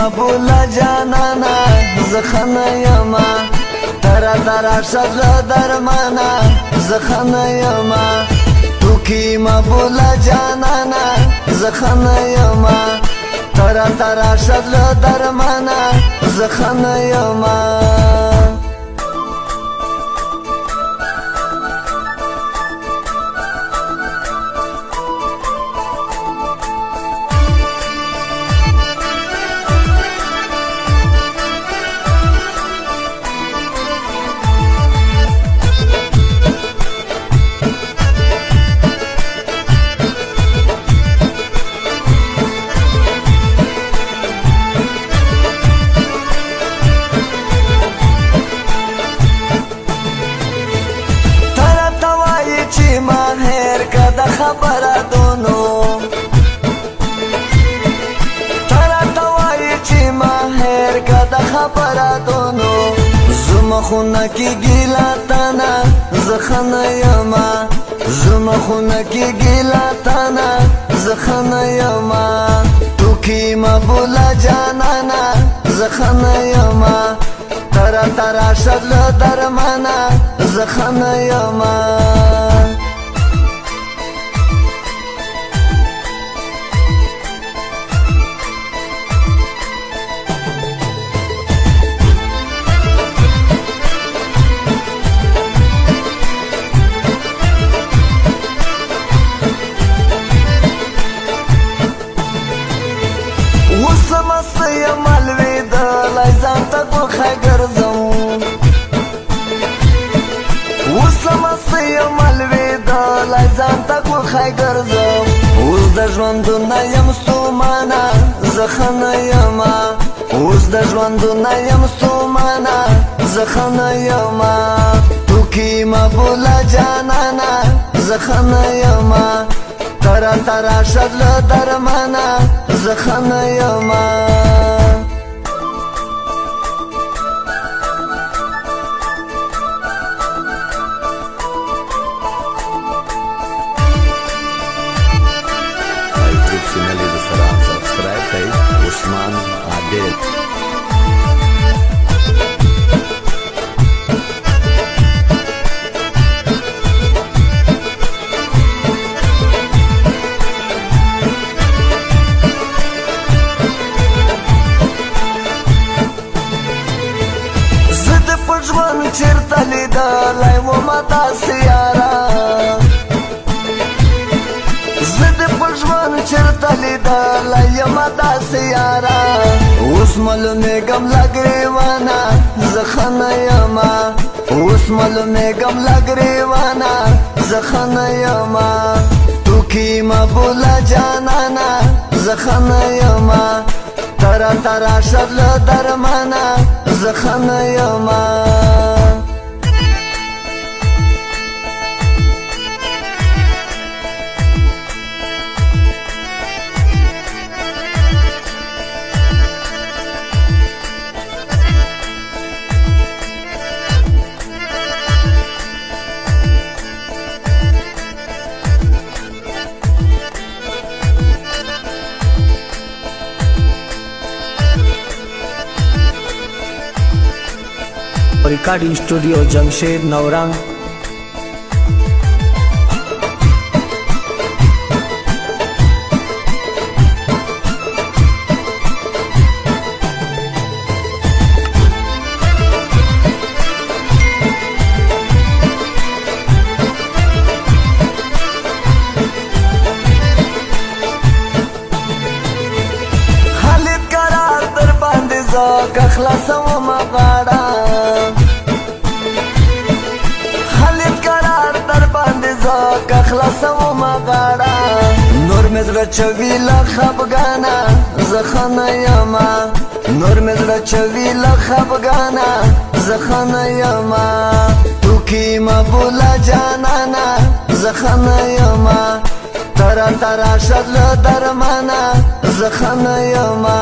مبولا جانانا زخنا یما ترا ترا شغل درمانا زخنا یما تو کی مبولا جانانا زخنا یما ترا ترا شغل درمانا زخنا یما خبره دونو ترا توای چې ما هر کده خبره دونو زما خونه کې ګیلا تانا زخنه یما زما خونه کې ګیلا تانا زخنه یما تو کی مبولا جانانا زخنه یما ترا ترا شغل درمانا زخنه یما مستي مالوي د لایزان ته ګوخه ګرځم اوس مستي مالوي د لایزان ته ګوخه ګرځم اوس د ژوندونه یم ستومانه زخنه یما اوس د ژوندونه یم ستومانه زخنه یما تو کی مبولا جانانا زخنه یما ترا ترا شغل درمانا زخنه یما YouTube channel is subscribe kay Usman Adel چرته لیدلی ومه داسې یاره زه د خپل ژوند چرته لیدلی یمه داسې یاره اوس معلومېږم له ګرېوانه زخنه یمه اوس معلومېږم له ګرېوانه زخنه یمه تو کی مبولا جانانا زخنه یمه ترا ترا شغل درمانا زخنه یما recording studio Jamshed नौरंग खालिद करार در باندې زه خلاصوم غاړه خلاصوم غاړه نور مې زړه چوي له خفګانه زخنه یما نور مې زړه چوي له خفګانه زخنه یما تو کی مبولا جانانا زخنه یما ترا ترا شغل درمانا زخنه یما